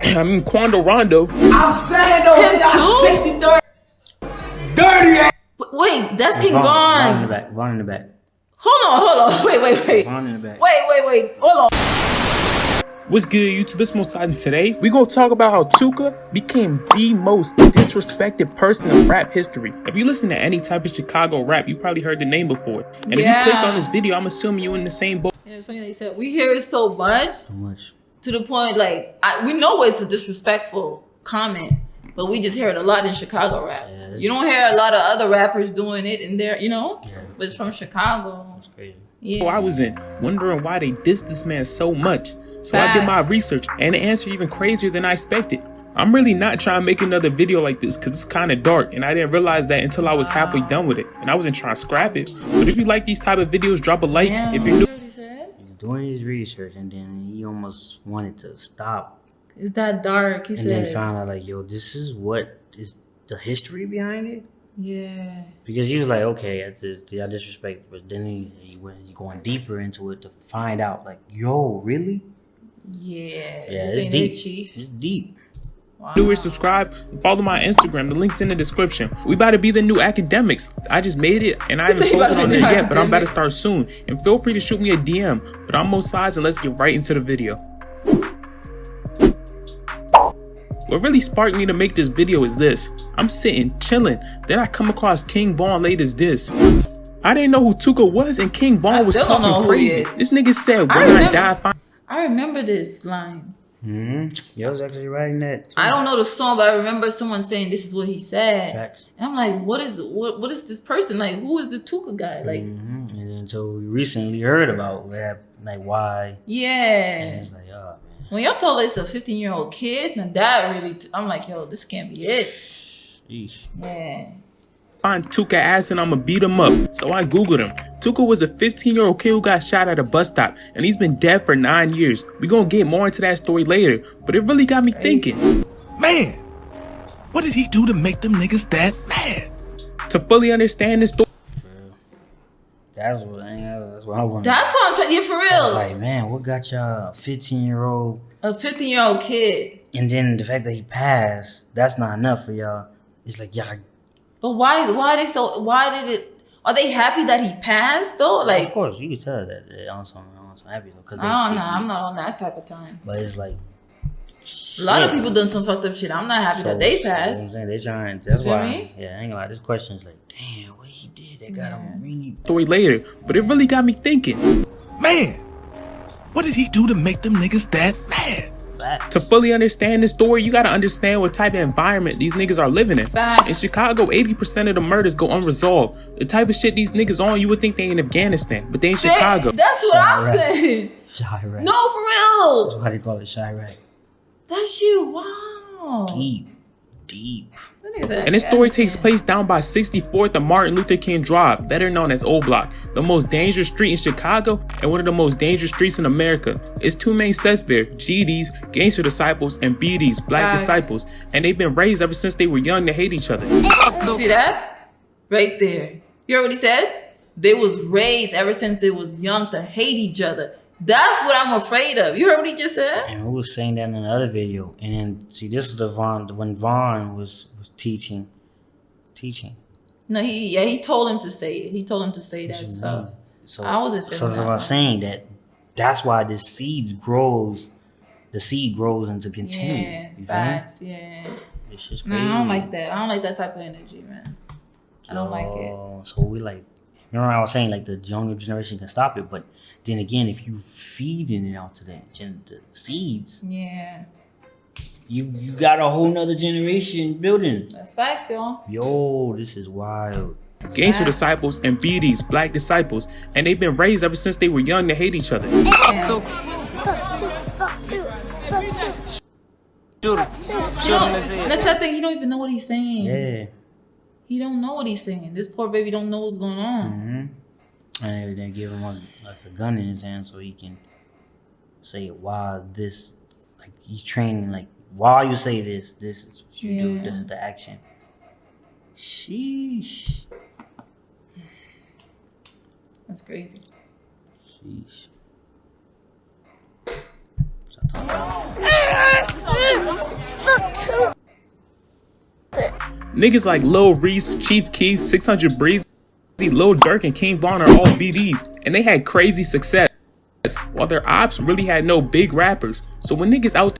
I mean, Quando Rondo. I'm saying though, Him too? 60, 30. Dirty. Wait, that's King Vaughn Von. in the back. Vaughn in the back. Hold on. Wait. Vaughn in the back. Wait. Hold on. What's good, YouTube? It's Most Titan. Today, we're gonna talk about how Tuka became the most disrespected person in rap history. If you listen to any type of Chicago rap, you probably heard the name before. And if you clicked on this video, I'm assuming you're in the same boat. Yeah, it's funny that you said we hear it so much. To the point, like, we know it's a disrespectful comment, but we just hear it a lot in Chicago rap. Yeah, you don't hear a lot of other rappers doing it in there, you know? Yeah. But it's from Chicago. That's crazy. Yeah. So I was wondering why they dissed this man so much. So I did my research, and the answer even crazier than I expected. I'm really not trying to make another video like this because it's kind of dark, and I didn't realize that until I was halfway done with it, and I wasn't trying to scrap it. But if you like these type of videos, drop a like. If you're new. Doing his research, and then he almost wanted to stop. Is that dark? He said. And then found out like, yo, this is what is the history behind it. Yeah. Because he was like, okay, I disrespect, but then he went going deeper into it to find out, like, yo, really? Yeah. It's deep. Chief. It's deep. Wow. Do it, subscribe, follow my Instagram. The link's in the description. We about to be the new academics. I just made it, and I haven't posted on there yet, but I'm about to start soon. And feel free to shoot me a DM. But I'm Most Sides, and let's get right into the video. What really sparked me to make this video is this. I'm sitting, chilling. Then I come across King Von late as this. I didn't know who Tuka was, and King Von was talking crazy. This nigga said, when I die, I remember this line. Yeah, I was actually writing that too. I don't know the song, but I remember someone saying this is what he said. Facts. And I'm like, what is this person? Like, who is this Tuka guy? Like, and then so we recently heard about like why. Yeah. And it's like, oh man. When y'all told us it's a 15-year-old kid, now that really, I'm like, yo, this can't be it. Sheesh. Yeah. Find Tuka ass and I'ma beat him up. So I googled him. Tuka was a 15-year-old kid who got shot at a bus stop, and he's been dead for 9 years. We gonna get more into that story later, but it really got me thinking. Man, what did he do to make them niggas that mad? To fully understand this story. That's what I want. That's what I'm trying. Yeah, for real. I was like, man, what got y'all 15-year-old? A 15-year-old kid. And then the fact that he passed, that's not enough for y'all. It's like y'all. But why did it? Are they happy that he passed though? Like, of course, you can tell that they're on some happy though. I don't know. I'm not on that type of time. But it's like a lot of people done some fucked up shit. I'm not happy that they passed. I'm saying they trying. That's why. Me? Yeah, I ain't gonna lie. This question is like, damn, what he did? They got him really. Story later, but it really got me thinking. Man, what did he do to make them niggas that mad? To fully understand this story, you gotta understand what type of environment these niggas are living in. In Chicago, 80% of the murders go unresolved. The type of shit these niggas on, you would think they in Afghanistan, but they in Chicago. That's what I'm saying. Chirac. No, for real. That's how they call it, Chirac. That shit, wow. Deep. And this story takes place down by 64th and Martin Luther King Drive, better known as O Block, the most dangerous street in Chicago and one of the most dangerous streets in America. It's two main sets there, GDs, Gangster Disciples, and BDs, Black Disciples, and they've been raised ever since they were young to hate each other. You see that? Right there. You heard what he said? They was raised ever since they was young to hate each other. That's what I'm afraid of. You heard what he just said? And who was saying that in another video? And then see, this is when Vaughn was teaching. No, he told him to say it. He told him to say that stuff. So I wasn't. So that's what I'm saying. That's why this seed grows. The seed grows into continue. Yeah, facts. Yeah. It's just crazy. No, I don't like that. I don't like that type of energy, man. I don't like it. So we like. Remember I was saying like the younger generation can stop it, but then again, if you feeding it out to the seeds, you got a whole nother generation building. That's facts, y'all. Yo, this is wild. Gangster Disciples and BDs, Black Disciples, and they've been raised ever since they were young to hate each other. And that's that thing. You don't even know what he's saying. Yeah. He don't know what he's saying. This poor baby don't know what's going on. And they give him a gun in his hand so he can say it while this, like he's training, like while you say this is what you do. This is the action. Sheesh. That's crazy. Sheesh. Niggas like Lil Reese, Chief Keef, 600 Breezy, Lil Durk, and King Von are all BDs, and they had crazy success, while their ops really had no big rappers. So when niggas out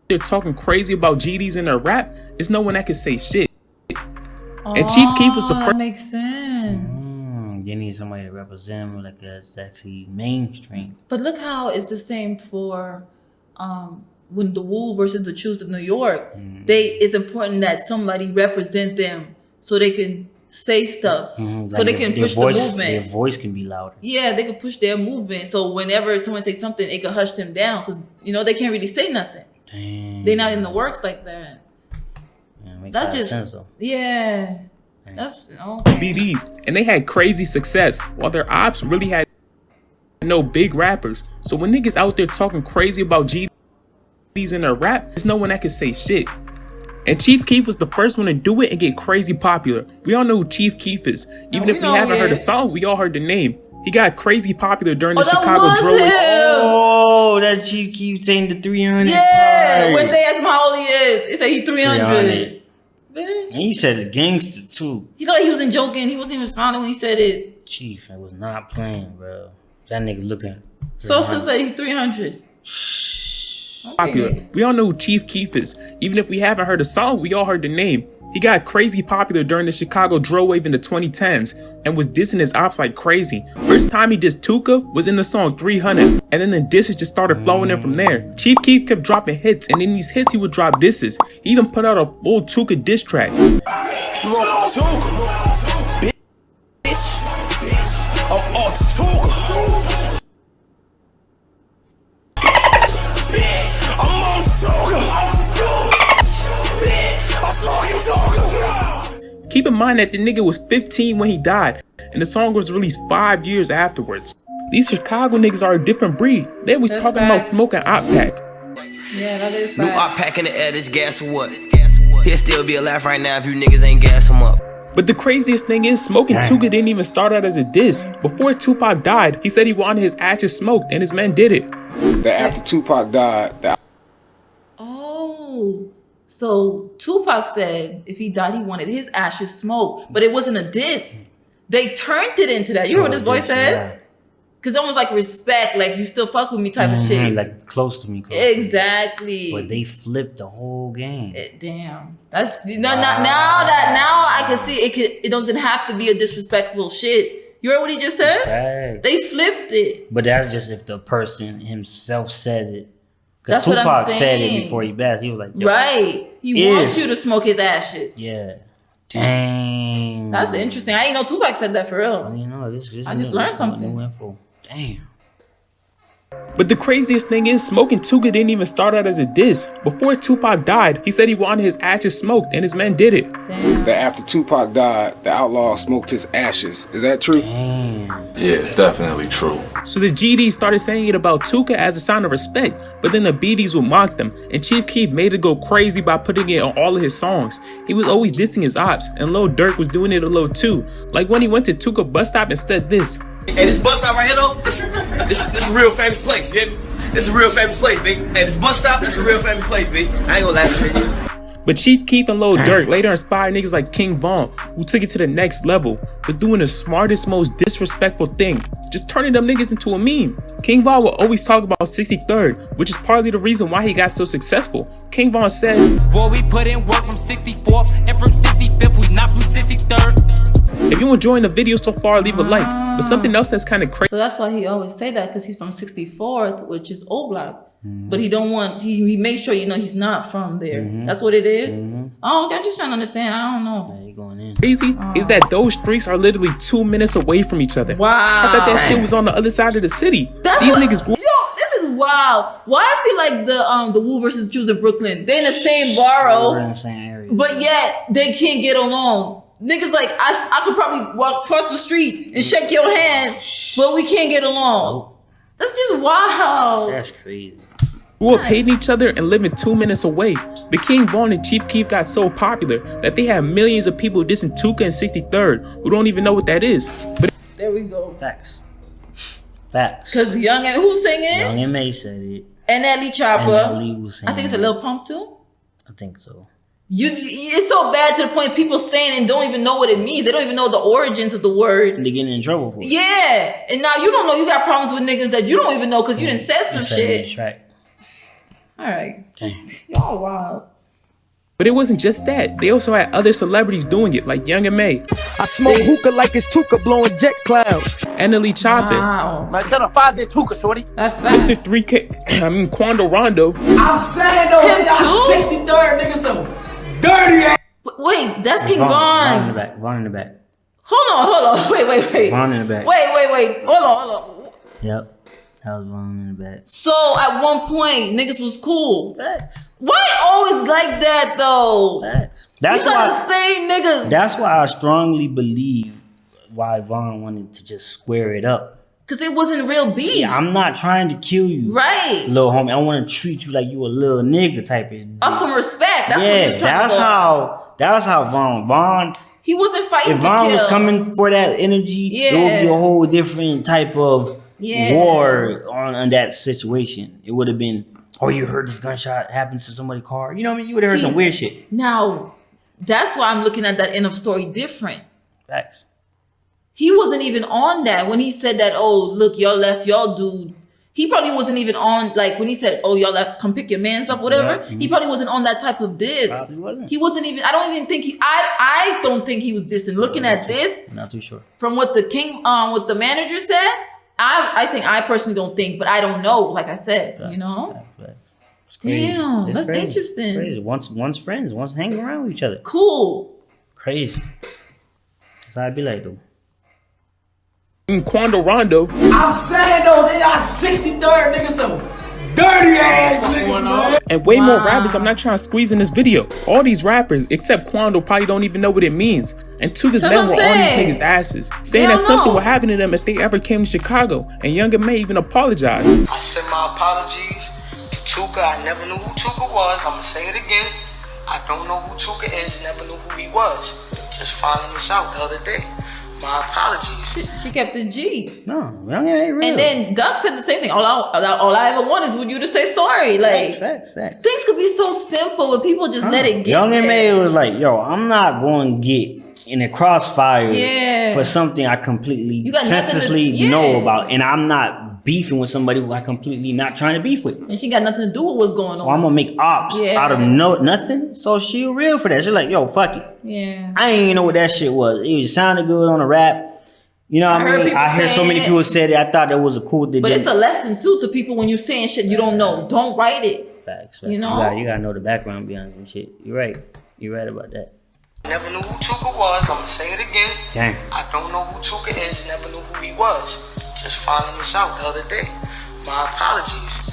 there talking crazy about GDs in their rap, there's no one that can say shit. And Chief Keef was the first. That makes sense. You need somebody to represent him like that's actually mainstream. But look how it's the same for when the Wu versus the Choose of New York. It's important that somebody represent them so they can say stuff, so they can push the movement. Their voice can be louder. Yeah, they can push their movement. So whenever someone says something, it can hush them down because they can't really say nothing. Damn. They're not in the works like that. That's just sense, though. Yeah. That's BDs, and they had crazy success, while their ops really had no big rappers. So when niggas out there talking crazy about GDs in their rap, there's no one that can say shit. And Chief Keef was the first one to do it and get crazy popular. We all know who Chief Keef is. Even if we haven't heard a song, we all heard the name. He got crazy popular during the Chicago drill. Oh, that Chief Keef saying the 300. Yeah, when they asked him how old he is, he said he 300. And he said the gangster too. He thought he wasn't joking. He wasn't even smiling when he said it. Chief, I was not playing, bro. That nigga looking. Sosa said he's 300. Popular. We all know who Chief Keef is. Even if we haven't heard a song, we all heard the name. He got crazy popular during the Chicago drill wave in the 2010s and was dissing his ops like crazy. First time he dissed Tuka was in the song 300, and then the disses just started flowing in from there. Chief Keef kept dropping hits, and in these hits he would drop disses. He even put out a full Tuka diss track. Keep in mind that the nigga was 15 when he died, and the song was released 5 years afterwards. These Chicago niggas are a different breed. They was talking about smoking op pack. Yeah, that is New op pack in the air, this gas or what? He'll still be alive right now if you niggas ain't gas him up. But the craziest thing is, smoking Tuka didn't even start out as a diss. Before Tupac died, he said he wanted his ashes smoked, and his men did it. That after Tupac died, So Tupac said if he died, he wanted his ashes smoked, but it wasn't a diss. They turned it into that. You heard what this boy said? Because almost like respect, like you still fuck with me type of shit. Like close to me. Exactly. But they flipped the whole game. Damn. That's now I can see it doesn't have to be a disrespectful shit. You heard what he just said? Fact. They flipped it. But that's just if the person himself said it. That's Tupac what I'm saying. said it before he passed. He was like, right. He wants you to smoke his ashes. Yeah. Dang. That's interesting. I ain't know Tupac said that for real. I just learned something. New info. Damn. But the craziest thing is, smoking Tuka didn't even start out as a diss. Before Tupac died, he said he wanted his ashes smoked, and his men did it. Damn. that after Tupac died, the outlaw smoked his ashes. Is that true? Yeah, it's definitely true. So the GDs started saying it about Tuka as a sign of respect, but then the BDs would mock them, and Chief Keef made it go crazy by putting it on all of his songs. He was always dissing his ops, and Lil Durk was doing it a little too, like when he went to Tuka bus stop and said this. Hey, this bus stop right here though, this a real famous place, you hear me? This is a real famous place, B. Hey, this bus stop, this is a real famous place, B. I ain't gonna lie to you. But Chief Keef and Lil Durk later inspired niggas like King Von, who took it to the next level, was doing the smartest, most disrespectful thing, just turning them niggas into a meme. King Von will always talk about 63rd, which is partly the reason why he got so successful. King Von said, "Boy, we put in work from 64th and from 65th, we not from 63rd." If you're enjoying the video so far, leave a like. But something else that's kind of crazy. So that's why he always say that, because he's from 64th, which is old block. But he don't want, he makes sure, you know, he's not from there. That's what it is. Oh, okay, I'm just trying to understand. I don't know. Yeah, you going in. Crazy is that those streets are literally 2 minutes away from each other. Wow. I thought that shit was on the other side of the city. These niggas grew. Yo, this is wild. Why I feel like the Wu versus Jews in Brooklyn, they're in the same borough, We're in the same area. but yet they can't get along. Niggas like, I could probably walk across the street and shake your hand, but we can't get along. That's just wild. That's crazy. Grew up hating each other and living 2 minutes away. But King Von and Chief Keef got so popular that they have millions of people dissing Tuka and 63rd who don't even know what that is. But There we go. Facts. Cause Young and who's singing? Young and May said it. And Ellie Chopper. And Ellie was saying I think it's a Lil Pump too. I think so. It's so bad to the point people saying and don't even know what it means. They don't even know the origins of the word. And they're getting in trouble for it. Yeah. And now you don't know you got problems with niggas that you don't even know because you done said some shit. All right. Damn. Y'all wild. But it wasn't just that. They also had other celebrities doing it, like Young and May. I smoke hookah like it's Tuka blowing jet clouds. And Ellie Chopper. Wow. Man, get a 5-day Tuka, shorty. That's fast. Mr. 3K, Quando Rondo. I'm saying though, Him too? 63rd nigga, so dirty ass. Wait, that's King Vaughn in the Von. back. Vaughn in the back. Hold on. Wait. Vaughn in the back. Wait. Hold on. Yep. That was Vaughn in the back. So at one point, niggas was cool. Facts. Why always like that though? Facts. These are the same niggas. That's why I strongly believe why Vaughn wanted to just square it up. Cause it wasn't real beef. Yeah, I'm not trying to kill you, right? Little homie. I want to treat you like you a little nigga type of. Of some respect. That's what he was trying to go. That's how Vaughn. He wasn't fighting If Vaughn to kill. was coming for that energy, it would be a whole different type of war on that situation. It would have been, oh, you heard this gunshot happen to somebody's car. You know what I mean? You would have heard some weird shit. Now, that's why I'm looking at that end of story different. Facts. He wasn't even on that when he said that, oh, look, y'all left y'all dude. He probably wasn't even on, like, when he said, oh, y'all left, come pick your mans up, whatever. Yeah. He probably wasn't on that type of diss. Probably wasn't. He wasn't even, I don't think he was dissing. Looking at this. Not too sure. From what what the manager said, I personally don't think, but I don't know, like I said, you know? Damn, that's crazy. interesting. It's crazy. Once friends, once hanging around with each other. Cool. Crazy. That's how I be like, though. Quando Rondo. I'm saying though, they got 63rd nigga, so dirty ass niggas, man. And way more rappers I'm not trying to squeeze in this video. All these rappers, except Quando, probably don't even know what it means. And Tuka's men were on these niggas' asses, saying that something would happen to them if they ever came to Chicago. And Young and May even apologized. I send my apologies to Tuka. I never knew who Tuka was. I'm gonna say it again. I don't know who Tuka is, never knew who he was. Just finding this out the other day. My apologies. She kept the G. No, Young ain't real. And then Duck said the same thing. All I ever want is for you to say sorry. Like, facts. Things could be so simple, but people just let it get Young and there. May was like, yo, I'm not going to get in a crossfire for something I completely senselessly know about. And I'm not beefing with somebody who I completely not trying to beef with. And she got nothing to do with what's going on. So I'm going to make ops out of nothing. So she real for that. She's like, yo, fuck it. Yeah. I didn't even know what that shit was. It just sounded good on a rap. You know what I mean? I heard so many people say it. I thought that was a cool thing. But it's a lesson too to people when you saying shit you don't know. Don't write it. Facts. You know? You gotta know the background behind some shit. You're right. You're right about that. Never knew who Tuka was. I'm gonna say it again. Dang. I don't know who Tuka is. Never knew who he was. Just finding this out the other day. My apologies.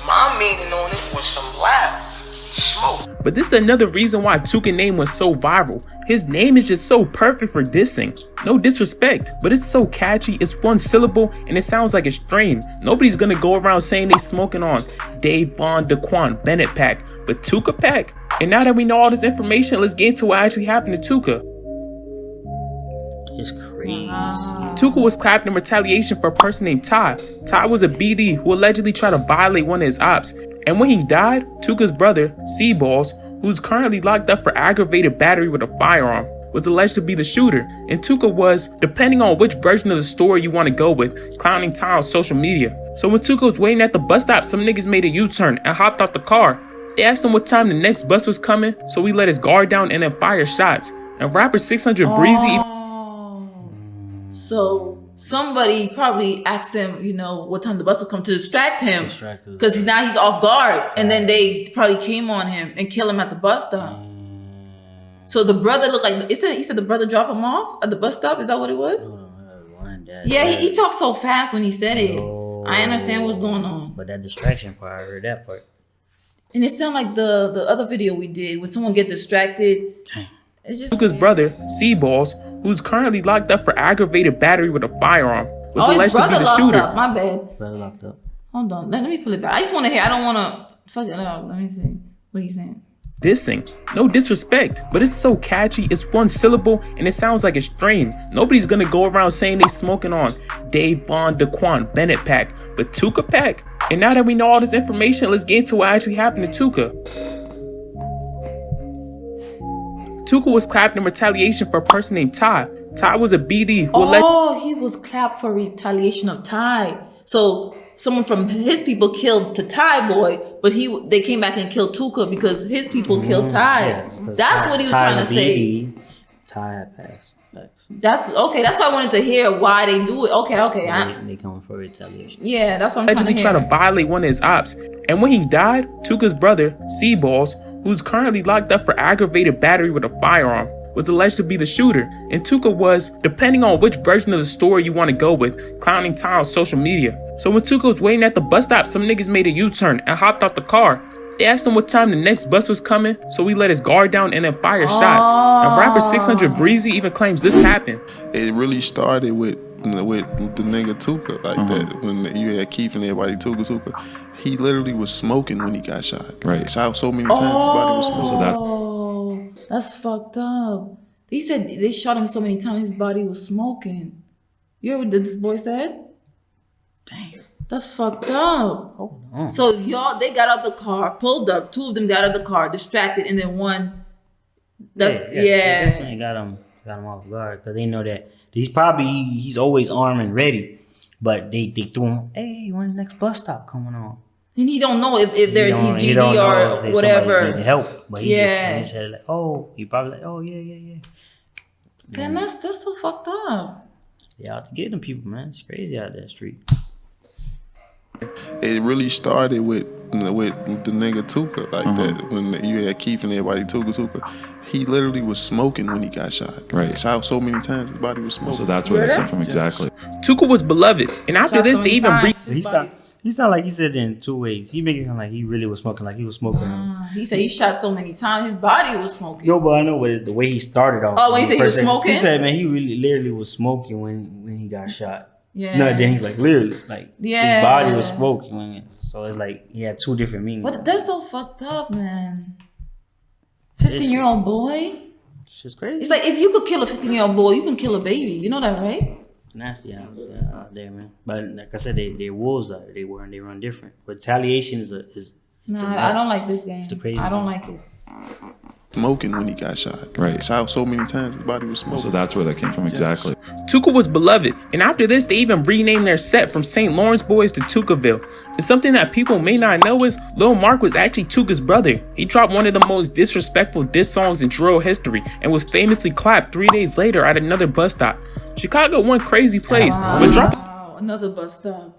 My meaning on it was some loud smoke. But this is another reason why Tuka's name was so viral. His name is just so perfect for dissing. No disrespect, but it's so catchy. It's one syllable and it sounds like a strain. Nobody's gonna go around saying they smoking on Dave Von Daquan Bennett pack, but Tuka pack. And now that we know all this information, let's get into what actually happened to Tuka. It's crazy. Tuka was clapped in retaliation for a person named Ty. Ty was a BD who allegedly tried to violate one of his ops. And when he died, Tuka's brother, C-Balls, who's currently locked up for aggravated battery with a firearm, was alleged to be the shooter. And Tuka was, depending on which version of the story you want to go with, clowning Ty on social media. So when Tuka was waiting at the bus stop, some niggas made a U-turn and hopped out the car. They asked him what time the next bus was coming, so he let his guard down and then fired shots. And rapper 600 Breezy... So somebody probably asked him, you know, what time the bus would come to distract him. Because now he's off guard. And then they probably came on him and killed him at the bus stop. So the brother looked like, he said the brother dropped him off at the bus stop. Is that what it was? Yeah, he talked so fast when he said it. I understand what's going on. But that distraction part, I heard that part. And it sounded like the other video we did when someone get distracted. It's just Tuka's brother, C-Balls, who's currently locked up for aggravated battery with a firearm, was his alleged to be brother the locked shooter. up. My bad. Brother locked up. Hold on. Let me pull it back. I just want to hear. I don't want to fuck it up. Let me see what he's saying. Dissing. No disrespect, but it's so catchy. It's one syllable and it sounds like a strain. Nobody's gonna go around saying they smoking on Dave Von Daquan Bennett pack, but Tuka pack. And now that we know all this information, let's get into what actually happened to Tuka. Tuka was clapped in retaliation for a person named Ty. Ty was a BD who he was clapped for retaliation of Ty. So someone from his people killed to Ty boy, but they came back and killed Tuka because his people killed Ty. Yeah, that's what he was trying to say. Ty had passed. That's okay. That's why I wanted to hear why they do it. Okay. They coming for retaliation. Yeah, that's what I'm trying to hear. tried to violate one of his ops. And when he died, Tuka's brother, Seaballs, who's currently locked up for aggravated battery with a firearm, was alleged to be the shooter. And Tuka was, depending on which version of the story you want to go with, clowning Ty on social media. So when Tuka was waiting at the bus stop, some niggas made a U-turn and hopped out the car. They asked him what time the next bus was coming, so he let his guard down and then fired shots. And rapper 600 Breezy even claims this happened. It really started with the nigga Tuka, like that. When you had Keef and everybody, Tuka. He literally was smoking when he got shot. Right. Shot so many times, his body was smoking. So that's fucked up. He said they shot him so many times, his body was smoking. You heard what this boy said? Damn. That's fucked up. Hold on. So they got out the car, pulled up. Two of them got out of the car, distracted, and then one. They definitely got him off guard because they know that he's always armed and ready. But they threw him. Hey, when's the next bus stop coming on? And he don't know if he's GD or whatever. Need help, but he just said like, oh, he probably like, oh yeah. Damn, that's so fucked up. Yeah, out to get them people, man. It's crazy out there street. It really started with the nigga Tuka, like that. When you had Keef and everybody, Tuka. He literally was smoking when he got shot. Right. Shot so many times, his body was smoking. So that's where it came from, exactly. Tuka was beloved, and after this, they even He sound like he said it in two ways. He make it sound like he really was smoking, like he was smoking. He said he shot so many times, his body was smoking. Yo, but I know what the way he started off. Oh, when he said he was smoking? He said, man, he really literally was smoking when he got shot. Yeah. No, then he's like literally, like his body was smoking. So it's like he had two different meanings. But that's so fucked up, man. 15-year-old boy. It's just crazy. It's like if you could kill a 15-year-old boy, you can kill a baby. You know that, right? Nasty out there, man. But like I said, they wolves out there. They run different. Retaliation is I don't like this game. It's the crazy. I don't like it. Smoking when he got shot. Right. Shot so many times, his body was smoking. So that's where that came from, exactly. Tuka was beloved, and after this, they even renamed their set from St. Lawrence Boys to Tukaville. And something that people may not know is Lil Mark was actually Tuka's brother. He dropped one of the most disrespectful diss songs in drill history and was famously clapped 3 days later at another bus stop. Chicago one crazy place, but drop another bus stop.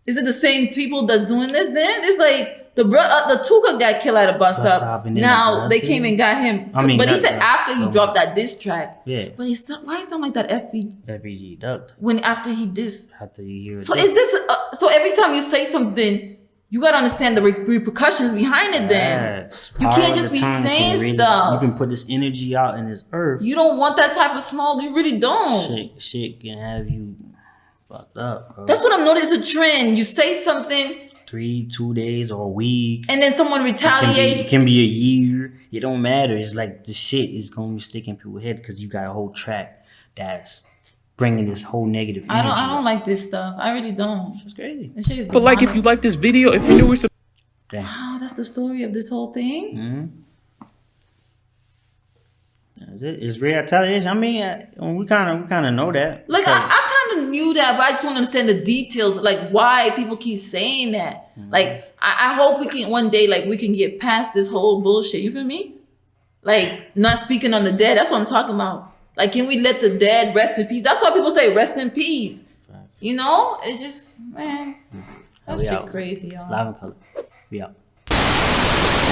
Is it the same people that's doing this then? It's like the Tuka got killed at a bus stop. Now they came and got him. But he said after he dropped that diss track. Yeah. But why it sound like that FBG ducked. When after he dissed. After you hear it. So is this so every time you say something, you gotta understand the repercussions behind it then. You can't just be saying stuff. You can put this energy out in this earth. You don't want that type of smoke. You really don't. Shit can have you fucked up, bro. That's what I'm noticing. It's a trend. You say something 2 days or a week, and then someone retaliates. It can be a year. It don't matter. It's like the shit is gonna be sticking in people's head because you got a whole track that's bringing this whole negative energy. I don't like this stuff. I really don't. It's crazy. This shit is but like if you like this video, if you're new, wow, that's the story of this whole thing. It's retaliation. I mean, we kind of know that. Like I kind of knew that, but I just want to understand the details, like why people keep saying that. Like I hope we can one day, like we can get past this whole bullshit. You feel me? Like not speaking on the dead. That's what I'm talking about. Like, can we let the dead rest in peace? That's why people say rest in peace. You know, it's just man, that shit crazy, y'all. Live and color. We out.